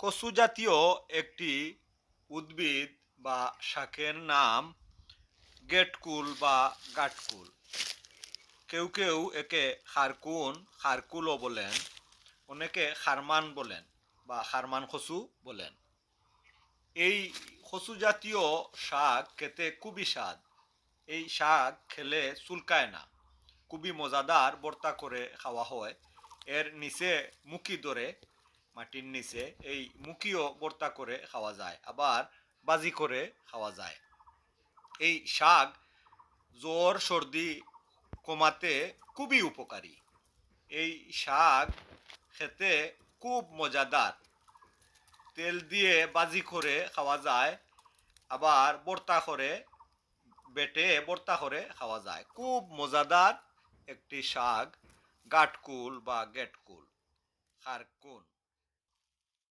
কচু জাতীয় একটি উদ্ভিদ বা শাকের নাম গেটকুল বা গাটকুল। কেউ কেউ একে খারকুলও বলেন, অনেকে খারমান বলেন বা খারমান কচু বলেন। এই কচু জাতীয় শাক খেতে খুবই স্বাদ। এই শাক খেলে চুলকায় না, খুবই মজাদার। ভর্তা করে খাওয়া হয়। এর নিচে মুখি ধরে, মাটির নিচে এই মুখিও ভর্তা করে খাওয়া যায়, আবার বাজি করে খাওয়া যায়। এই শাক জ্বর সর্দি কমাতে খুবই উপকারী। এই শাক খেতে খুব মজাদার। তেল দিয়ে বাজি করে খাওয়া যায়, আবার ভর্তা করে বেটে ভর্তা করে খাওয়া যায়। খুব মজাদার একটি শাক গাটকুল বা গেটকুল। খারকুন।